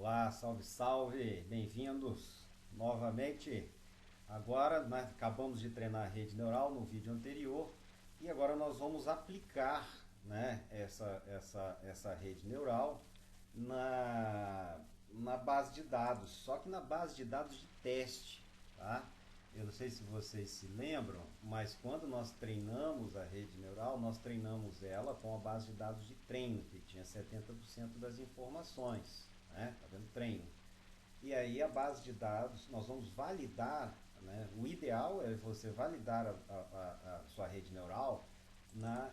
Olá, salve, salve, bem-vindos novamente. Agora, né, acabamos de treinar a rede neural no vídeo anterior e agora nós vamos aplicar, né, essa rede neural na base de dados, só que na base de dados de teste, tá? Eu não sei se vocês se lembram, mas quando nós treinamos a rede neural, nós treinamos ela com a base de dados de treino, que tinha 70% das informações, né? Tá vendo? Treino. E aí a base de dados, nós vamos validar, né? O ideal é você validar a sua rede neural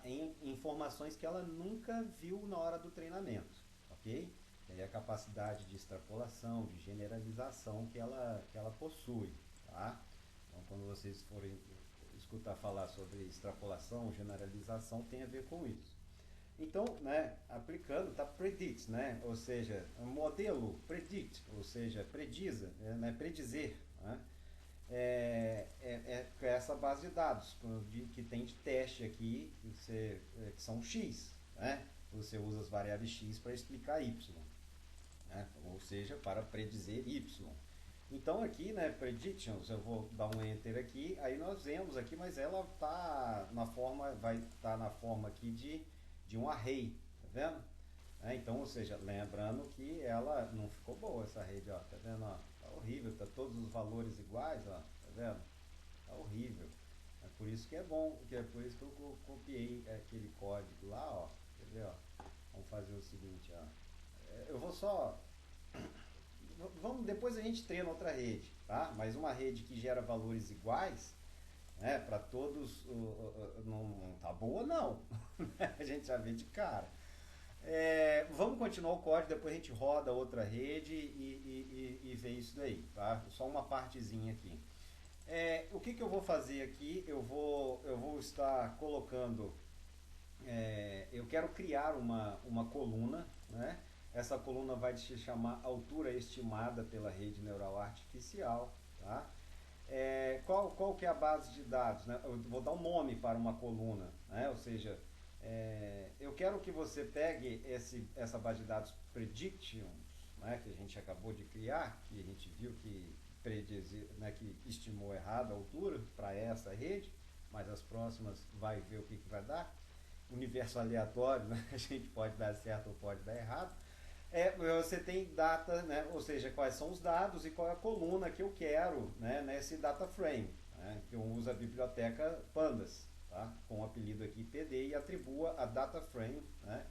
em informações que ela nunca viu na hora do treinamento, ok? E aí a capacidade de extrapolação, de generalização que ela possui, tá? Então, quando vocês forem escutar falar sobre extrapolação, generalização, tem a ver com isso. Então, né, aplicando, está predict, né, ou seja, modelo predict, ou seja, prediza, né, predizer, né, é essa base de dados que tem de teste aqui, que são X, né, você usa as variáveis X para explicar Y, né, ou seja, para predizer Y. Então aqui, né, predictions, eu vou dar um enter aqui, aí nós vemos aqui, mas ela tá na forma, vai estar na forma aqui de um array, tá vendo? Então, ou seja, lembrando que ela não ficou boa essa rede, ó, tá vendo? Ó, tá horrível, tá todos os valores iguais, ó, tá vendo? Tá horrível. É por isso que é bom, que é por isso que eu copiei aquele código lá, ó, quer ver, ó? Vamos fazer o seguinte, ó. Eu vou só depois a gente treina outra rede, tá? Mas uma rede que gera valores iguais, né, para todos, não tá boa não. A gente já vê de cara. Vamos continuar o código, depois a gente roda outra rede e vê isso daí, tá? Só uma partezinha aqui. O que eu vou fazer aqui? Eu vou estar colocando, eu quero criar uma coluna, né? Essa coluna vai se chamar altura estimada pela rede neural artificial, tá? Qual que é a base de dados, né? Eu vou dar um nome para uma coluna, né? Ou seja, eu quero que você pegue essa base de dados predictions, né? Que a gente acabou de criar, que a gente viu que né? Que estimou errado a altura para essa rede, mas as próximas vai ver o que vai dar. Universo aleatório, né? A gente pode dar certo ou pode dar errado. Você tem data, né? Ou seja, quais são os dados e qual é a coluna que eu quero, né? Nesse data frame, né? Que eu uso a biblioteca pandas, tá? Com o apelido aqui pd e atribua a data frame, né?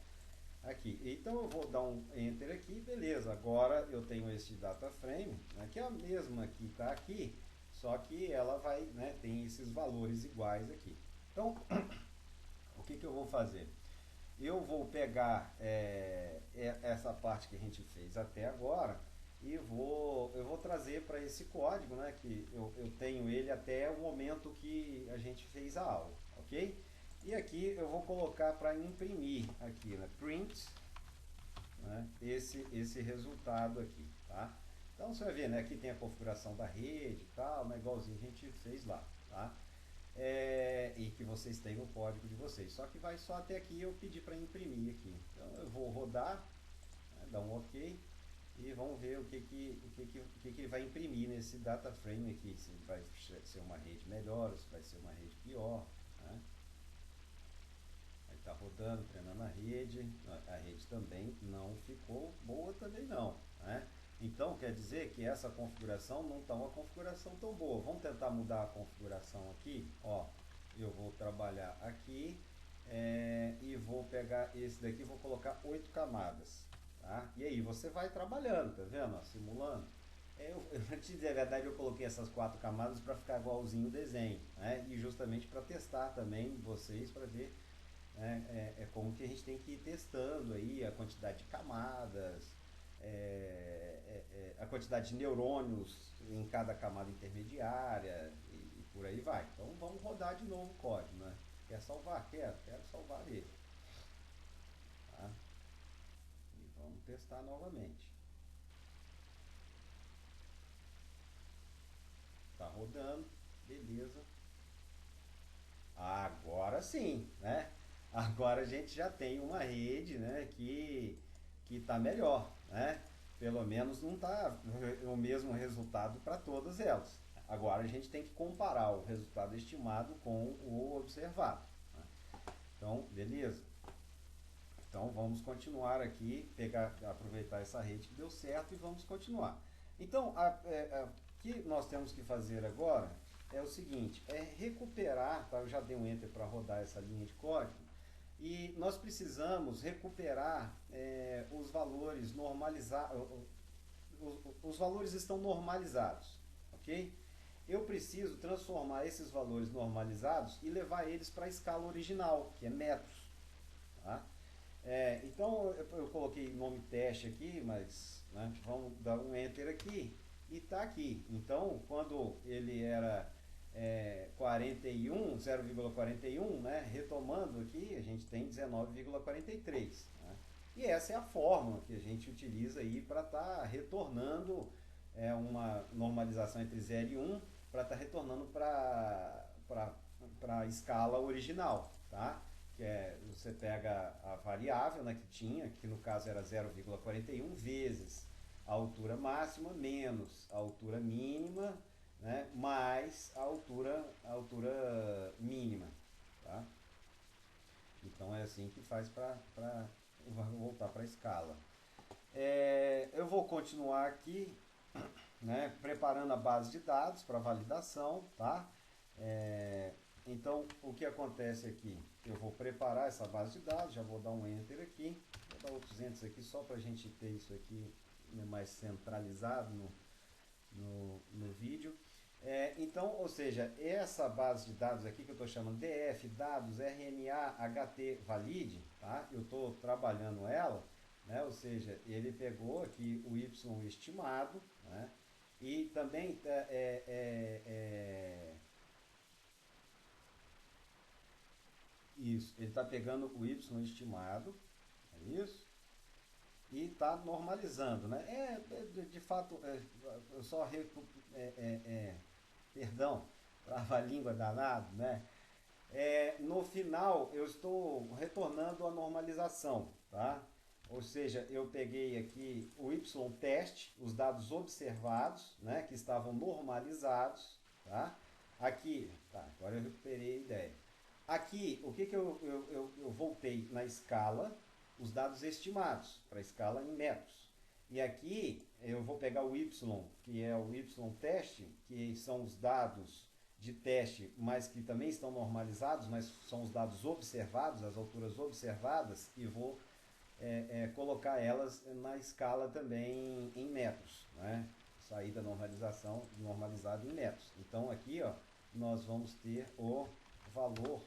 Aqui. Então eu vou dar um enter aqui, beleza. Agora eu tenho esse data frame, né? Que é a mesma que está aqui, só que ela vai, né? Tem esses valores iguais aqui. Então o que eu vou fazer? Eu vou pegar essa parte que a gente fez até agora e eu vou trazer para esse código, né, que eu tenho ele até o momento que a gente fez a aula, ok? E aqui eu vou colocar para imprimir aqui, né, print, né, esse resultado aqui, tá? Então você vai ver, né, aqui tem a configuração da rede e tal, né, igualzinho a gente fez lá, tá? E que vocês têm no código de vocês. Só que vai só até aqui eu pedi para imprimir aqui. Então eu vou rodar, né, dar um OK e vamos ver o que ele vai imprimir nesse data frame aqui. Se vai ser uma rede melhor ou se vai ser uma rede pior. Né? Aí está rodando, treinando a rede também não ficou boa também não. Né? Então quer dizer que essa configuração não está uma configuração tão boa. Vamos tentar mudar a configuração aqui. Ó, eu vou trabalhar aqui e vou pegar esse daqui, vou colocar 8 camadas. Tá? E aí você vai trabalhando, tá vendo? Ó, simulando. Pra te dizer a verdade, eu coloquei essas 4 camadas para ficar igualzinho o desenho, né? E justamente para testar também vocês, para ver, né, como que a gente tem que ir testando aí a quantidade de camadas, a quantidade de neurônios em cada camada intermediária e por aí vai. Então vamos rodar de novo o código, né? Quer salvar? Quero salvar ele. Tá? E vamos testar novamente. Tá rodando, beleza. Agora sim, né? Agora a gente já tem uma rede, né, que está melhor, né? pelo menos não está o mesmo resultado para todas elas. Agora a gente tem que comparar o resultado estimado com o observado, né? Então, beleza. Então vamos continuar aqui, aproveitar essa rede que deu certo e vamos continuar. Então, o que nós temos que fazer agora é o seguinte, é recuperar, tá? Eu já dei um enter para rodar essa linha de código, e nós precisamos recuperar os valores normalizados, os valores estão normalizados, ok? Eu preciso transformar esses valores normalizados e levar eles para a escala original, que é metros, tá? Então eu coloquei nome teste aqui, mas né, vamos dar um enter aqui e está aqui. Então quando ele era 41, 0,41, né, retomando aqui, a gente tem 19,43. Né? E essa é a fórmula que a gente utiliza aí para estar retornando uma normalização entre 0 e 1, para estar retornando para a escala original, tá? Que você pega a variável, né, que tinha, que no caso era 0,41, vezes a altura máxima menos a altura mínima, né, mais a altura mínima, tá? Então é assim que faz para voltar para a escala. Eu vou continuar aqui, né, preparando a base de dados para validação, tá? Então, o que acontece aqui? Eu vou preparar essa base de dados, já vou dar um enter aqui, vou dar outros enters aqui só para a gente ter isso aqui mais centralizado no vídeo. Então, ou seja, essa base de dados aqui que eu estou chamando DF, dados, RNA, HT, valide, tá? Eu estou trabalhando ela, né? Ou seja, ele pegou aqui o Y estimado, né? E também isso, ele está pegando o Y estimado, é isso? E está normalizando, né? De fato, eu só perdão, trava a língua danado, né? No final, eu estou retornando a normalização, tá? Ou seja, eu peguei aqui o y-teste, os dados observados, né, que estavam normalizados, tá? Aqui, tá, agora eu recuperei a ideia. Aqui, o que eu voltei na escala, os dados estimados, para a escala em metros. E aqui eu vou pegar o y, que é o y-teste, que são os dados de teste, mas que também estão normalizados, mas são os dados observados, as alturas observadas, e vou colocar elas na escala também em metros, né? Sair da normalização, normalizado em metros. Então aqui, ó, nós vamos ter o valor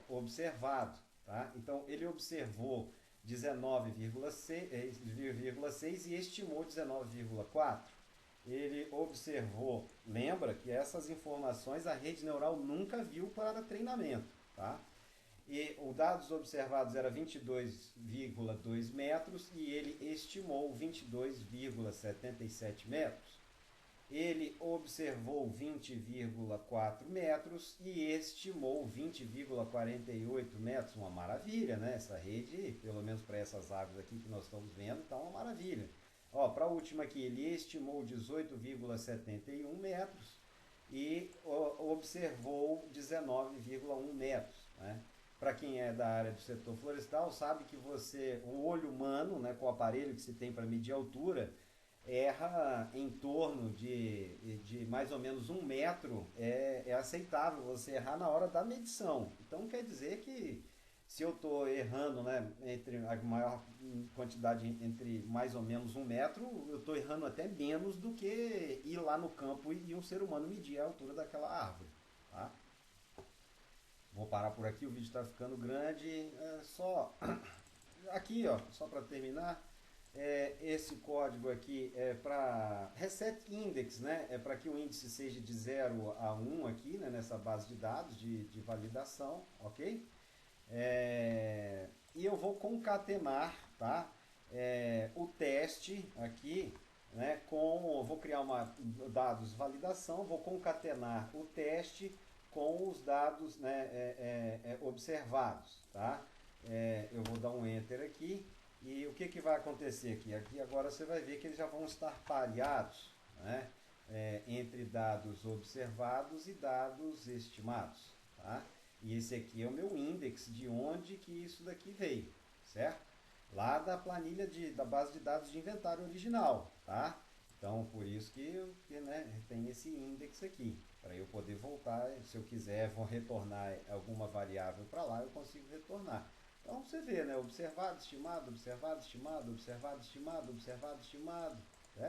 observado, tá? Então ele observou 19,6 e estimou 19,4. Ele observou, lembra que essas informações a rede neural nunca viu para treinamento, tá? E os dados observados era 22,2 metros e ele estimou 22,77 metros. Ele observou 20,4 metros e estimou 20,48 metros. Uma maravilha, né? Essa rede, pelo menos para essas águas aqui que nós estamos vendo, está uma maravilha. Para a última aqui, ele estimou 18,71 metros e observou 19,1 metros, né? Para quem é da área do setor florestal, sabe que o olho humano, né, com o aparelho que se tem para medir a altura, erra em torno de mais ou menos 1 metro, é aceitável você errar na hora da medição. Então quer dizer que se eu estou errando, né, entre a maior quantidade entre mais ou menos 1 metro, eu estou errando até menos do que ir lá no campo e um ser humano medir a altura daquela árvore, tá? Vou parar por aqui, o vídeo está ficando grande. Aqui, ó, só para terminar, esse código aqui é para reset index, né? É para que o índice seja de 0 a 1 aqui, né? Nessa base de dados de validação, ok? E eu vou concatenar, tá? O teste aqui, né? Vou criar dados validação, vou concatenar o teste com os dados, né, observados, tá? Eu vou dar um enter aqui E o que, que vai acontecer aqui? Aqui agora você vai ver que eles já vão estar pareados, né? Entre dados observados e dados estimados. Tá? E esse aqui é o meu índice de onde que isso daqui veio, certo? Lá da planilha da base de dados de inventário original, tá? Então, por isso né, tem esse índice aqui, para eu poder voltar, se eu quiser, vou retornar alguma variável para lá, eu consigo retornar. Então, você vê, né, observado, estimado, observado, estimado, observado, estimado, observado, estimado,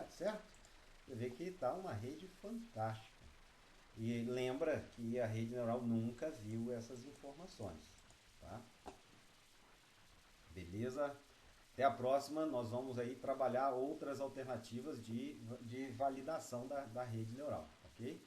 certo? Você vê que está uma rede fantástica. E lembra que a rede neural nunca viu essas informações, tá? Beleza? Até a próxima, nós vamos aí trabalhar outras alternativas de validação da rede neural, ok?